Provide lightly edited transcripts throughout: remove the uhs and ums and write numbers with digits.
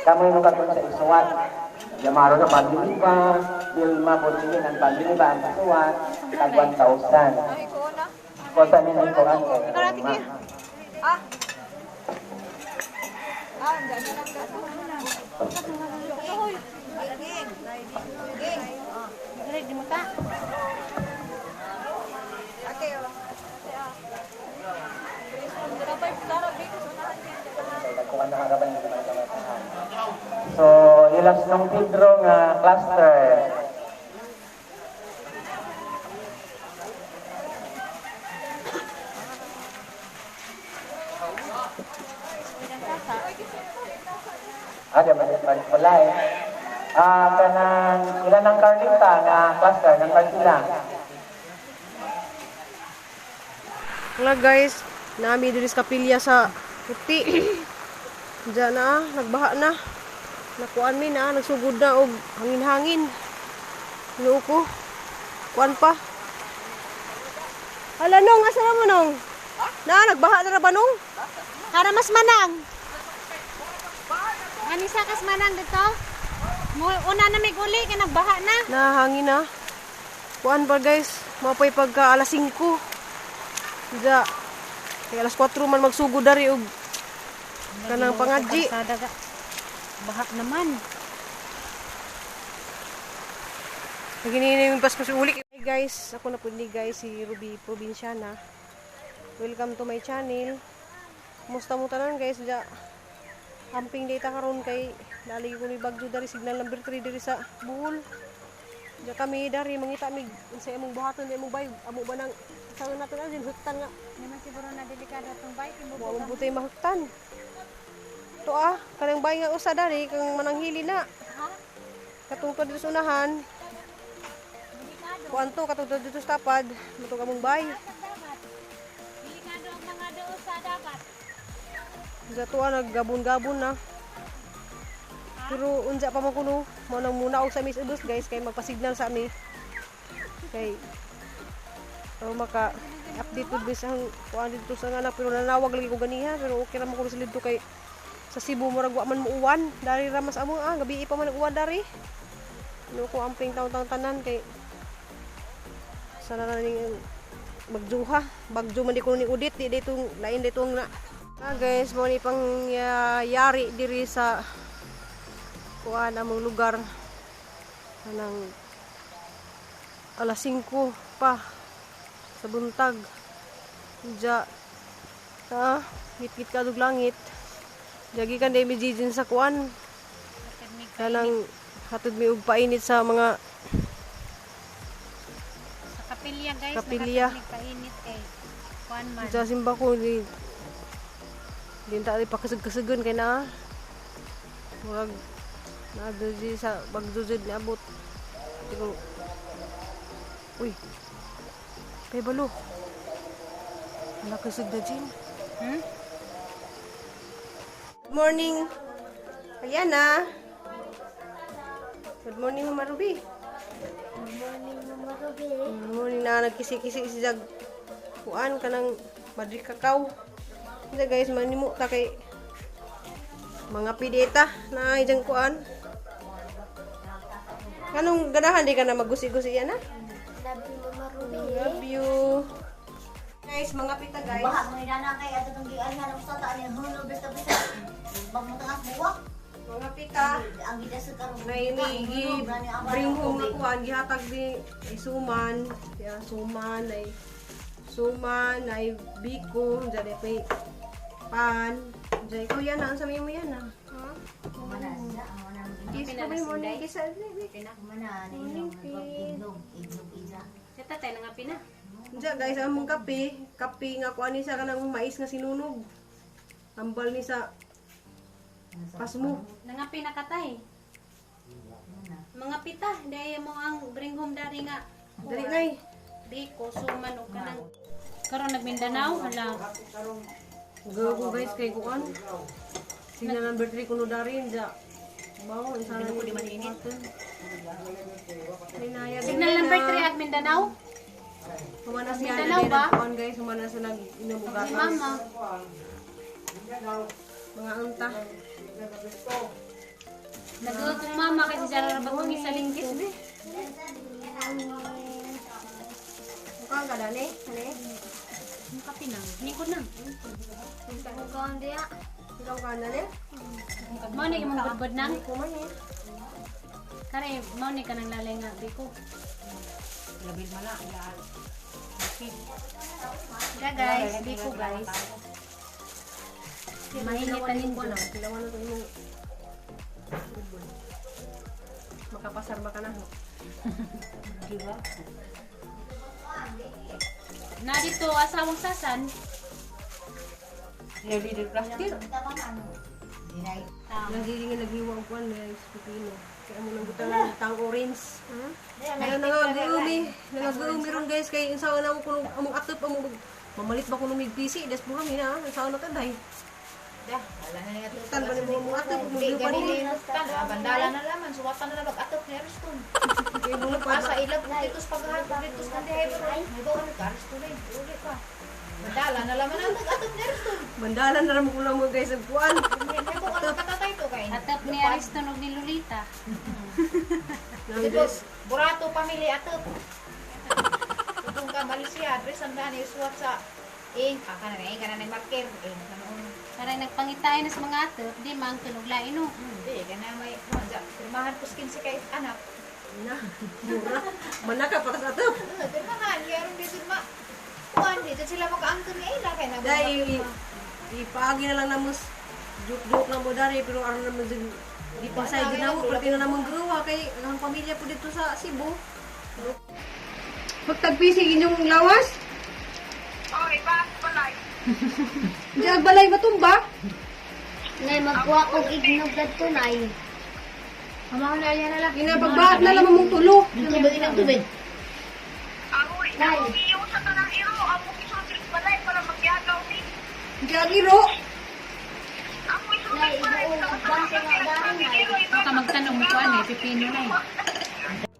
Kamu yung katulad sa isuwat. Yamaro na pag-iba, Dilma Butini ng pag-iba ang isuwat, tag 1,000. Kota nila ito ang Dilma. So, ilas ng Pedro nga cluster. Ada banyak pala eh. Kanang ilan ng Carlita nga cluster ng Carlita. Wala guys, nami diri sa kapilya sa puti. Diyan na, nagbaha na. Nakuan mi na, nagsugod na og hangin-hangin. Ano ko? Kuan pa. Hala nong, asa mo nong? Nagbaha na ra ba nong? Para mas manang. Anisa kas manang dito. Una na may guli kay nagbaha na. Nahangin na. Kuan pa guys, mapay pagka alas 5. Diya. Kaya alas 4 man magsugod dari og kanang pangadji. Baha naman. Nagini yung paspas uli. Hey guys, ako na po ni guys si Ruby Provinciana. Welcome to my channel. Musta mo tanan guys? Diya. Amping data karon kay dali ko ni bagyo dari signal number 3 diri sa Bohol. Diya kami dari mangita mig unsay among buhaton imong bayog. Amo ba nang sayon naton din huktan nga. Naman siguro na delikado tong bike mo. Wa mo butay mahuktan. To kanang bay nga usa dari kang mananghili na. Katungtod dito sa unahan. Kuanto katungtod dito sa tapad, matug among bay. Delikado ang mga doon sa dagat. Gato naggabon-gabon na. Pero unsa pa man kuno, mo nang muna og sa Miss Ubus guys kay magpa-signal sa ami. Kay maka update pud bis ang kuan dito sa anak pero nanawag lagi ko ganiha pero okay ra man ko sa lidto kay sa Cebu murag wa man muuwan dari ra mas amo gabi pa man nag-uwan dari. No ko amping taon-taon tanan kay sana na ning magjuha, bagjo man di ko ni udit di ditong lain ditong na. Guys, mo ni pang yari diri sa kuan among lugar kanang alas 5 pa sa buntag. Diya git-git kadug langit. Jagi kan day mijijin sa kuan. Kanang hatod mi og painit sa mga Sa kapilya guys, kapilya. Painit kay kuan man. Diya simba ko di ta di pakasug-kasugon kay na. Murag di sa bagjujud ni abot. Digo. Uy. Kay balo. Wala kasug na Jin. Good morning. Ayan na. Good morning, Mama Ruby. Good morning, Mama Ruby. Good morning na nagkisi-kisi si jag kuan kanang madri kakao. Ito guys, manimo ta kay mga pideta na ijang kuan. Anong ganahan di ka na magusi-gusi yan ha? Love you, Mama Ruby. Love you. Guys, mga pita guys. Baha mo na kay ato tong gialhan ng sata ni hulo basta basta. Bag mo tangas buwak. Mga pita. Ang gida sa karon. Na ini bring home na kuan gihatag di ay suman. Ya suman ay biko, jadi pay pan. Jadi ikaw yan na sa mo yan ha. Ha? Kiss ko may morning kiss sa Mana ni inog ida. Kita tayo nga pina. Diyan guys, among kape nga kuan ni sa kanang mais nga sinunog. Tambal ni sa pasmo. Nangapi na katay. Mga pita, dahil mo ang bring home dari nga. Dali nay. Biko, suman o kanang. Karon nagmindanao, hala. Go guys kay kuan. Signal number 3 kuno darin ja. Bawo isa na di maninit. Signal number 3 at Mindanao. Humana siya Mindanao na ba? kuan guys, humana sa nag-inabugatas. Mama. Mga unta. Nagawa kong mama kasi siya rabang isa lingkis. Mukhang ka dali. Hali. Ang kape na. Nikod na. Mukhang dia. Mukhang ka dali. Mao ni imong budbud nang. Kuman eh. Kare mao ni kanang lalay nga biko. Da guys, biko guys. Mahinitan ninyo. Kilawan na ito yung makapasar ba ka na? Na dito asawang sasan. Nagiging naghiwang po guys, pipino. Kaya mo nang butang ng tang orange. Kaya nangagaumi ron guys, kaya yung sawa na mo kung among atop, mamalit ba kung lumigpisi, das buram yun ha, yung sawa na tanday. Tan ba ni mo atop, Hindi, mugyo pa ganili rin. yung tan. Bandala na laman. Suwatan na lang mag-atop ni Ariston. Kaya mo na pa. Asa ilag dito sa paghahapon dito sa kandihay ba? May bawa ni Ariston rin. Uli pa. Bandala na laman ang mag-atop ni Ariston. Bandalan na rin ko lang mo guys, agpuan. May bawa na katatay to kayo. Atap ni Ariston ug ni Lolita. Tapos, Burato pamilya atop. Kung ka Malaysia, address ang daan isuwat sa ing. Ka na marker. Para nagpangitayan na sa mga atap, di mang tunuglain no. Hindi, ka na may pirmahan ko skin si kay anak. Na, mura. Manaka pa sa atop. Pirmahan, yaron dito ma. Kuhan dito sila mag-angkon ni Ila. Kaya na Dahil ipaagi na lang namos joke-joke lang mo dari pero ano naman din di pa sa ginawa pati na naman gawa kay ang pamilya po dito sa Cebu. Magtagpisig inyong lawas? Okay, bakit balay? Diyan balay matumba? Nay, magkuha ko ignog to nay. Amahan na yan na lang. Ginapagbahat na lang mong tulo. Tubig ng tubig. Amoy, ako iyo sa tanang iro. Ako isusik balay para magyagaw ni. Diyan iro. Ako isusik Nay, balay ibuong para base nga dahil nay. Baka magtanong mo ko ano, pipino na eh.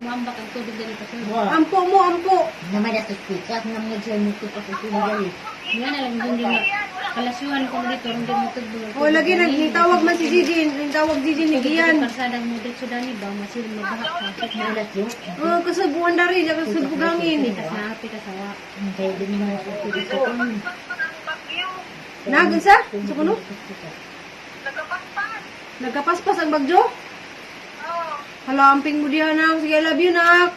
Muambak ang tubig dali pa siya. Ampo mo, ampo. Naman na tutukas na mga dyan mo tupas ang tubig. Nga na lang doon din na. Kalasuhan ko dito, rin din matubig. O lagi nagtawag man si Jijin, nagtawag Jijin ni Gian. Parsadang mo dito dani ba, masil mabaha ka. Malat yun. Oh, kasabuan na rin, diyan kasabugangin. Pitas na, pitas na wa. Kaya din mo sa tubig ko. Nagunsa? Sa kuno? Nagapaspas. Nagkapaspas ang bagyo? Oo. Halamping mo diyan nak. Sige, I love you nak.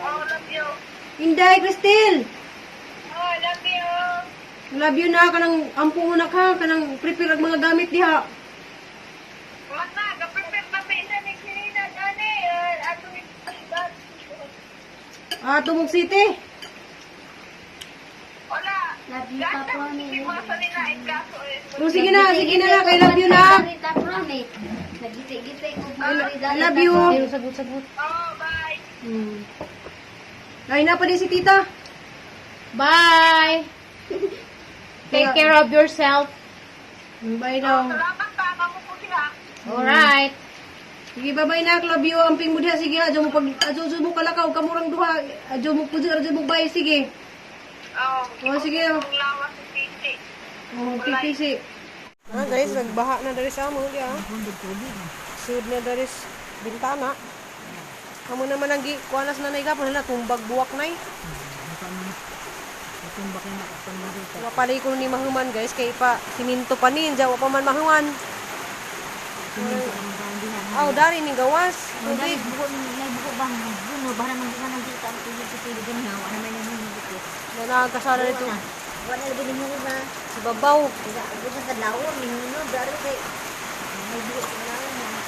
Oh, love you. Inday, Cristel. Oh, love you. Love you na, kanang ampo mo na ka, kanang prepare ang mga gamit diha. Mata, ka-prepare na pa isa ni Kirina. Gani, ato ni Paspas. Tumog City. Wala. Love you pa po ni. Hindi mo sa nila ay kaso eh. O sige na nak. I love you na. Nagiti-giti ko. I love you. Sagot-sagot. Oh, bye. Ay na pa din si tita. Bye! Take care of yourself. Bye daw. Salamat pa, kamo po siya. Alright. Sige, bye-bye na, love you. Amping mo diha, sige. Adyo mo kalakaw, kamurang duha. Adyo mo pudir, adyo mo bay, sige. Oh, O, sige. ang lawas sa titi. O, pipisi. Guys, nagbaha na dari sa amo diha. Sud na dari sa bintana. Amo naman ang kuanas na naigapon na tumbag buwak nay. Wapalay ko ni mahuman guys kay pa siminto pa nin, jawa pa man mahuman. Aw, dari ni gawas. Tubig. Buko bang buno para man kita nang kita ang tubig sa tubig ng hawa na may naman dito. Na nagkasala nito Wala na din mo na. sa babaw. Ako sa kadlaw ni no dari kay may buko na na.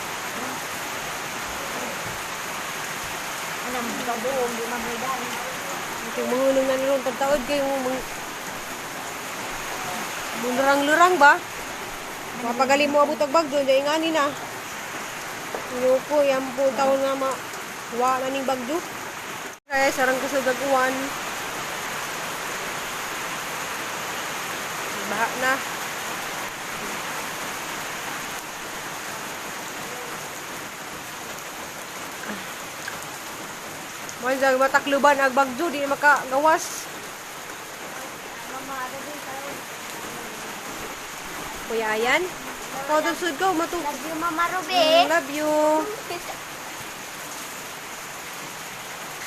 Anam ka buong di man may daan. Yung mahunong na nilong pagtaod kayo lurang-lurang ba? Mapagaling mo abot ang bagyo, dahil nga na. Inupo, yan po taon nga wa na ning bagyo. Kaya sarang ko sa daguan. Baha na. Mo jang matakluban ag bagyo di makagawas. Kuya Ayan. Ikaw dun sud ko matu. Love you, Mama Ruby. Love you.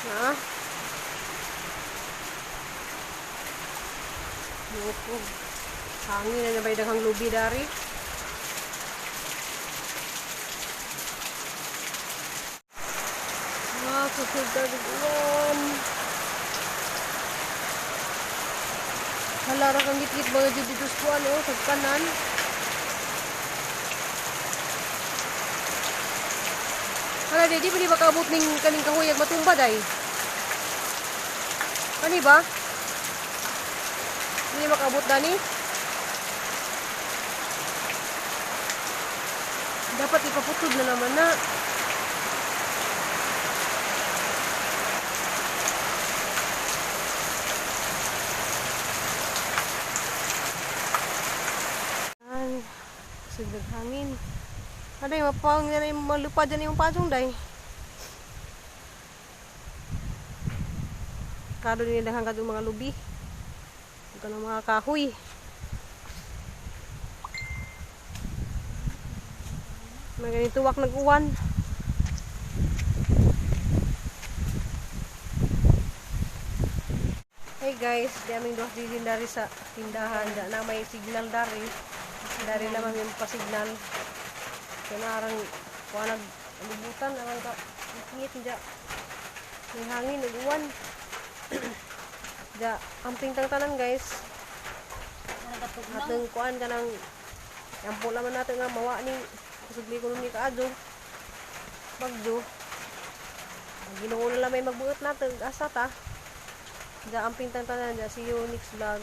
Ha? Yuko. Hangin na nabay daghang lubi dari. Susud ka uwan. Halara kang git-git mga dyan dito sa ano, sa kanan. Hala, di ba makaabot ng kaning kahuyag matumba, day? Ano ba? Hindi makaabot, Dani? Dapat ipaputod na naman na. Sugod hangin. Aday, mapang na yung malupa dyan yung pasong, day. Kado din nilang hanggang mga lubi. Ito ng mga kahoy. May ganito wak nag-uwan. Hey guys, di aming doon din dari sa tindahan. Diyan na may signal dari. Dari naman yung pasignal. Kaya narang kuha nag-alibutan. Narang ka ngit dyan. May hangin, nag-uwan. Dyan, amping tanan guys. Atong kuhaan ka ng yampo naman natin nga mawa ni kusugli ko ni kaadyo. Bagyo. Ginoo na lang may magbuot natin. Asa ta. Dyan, amping tanan dyan. See you next vlog.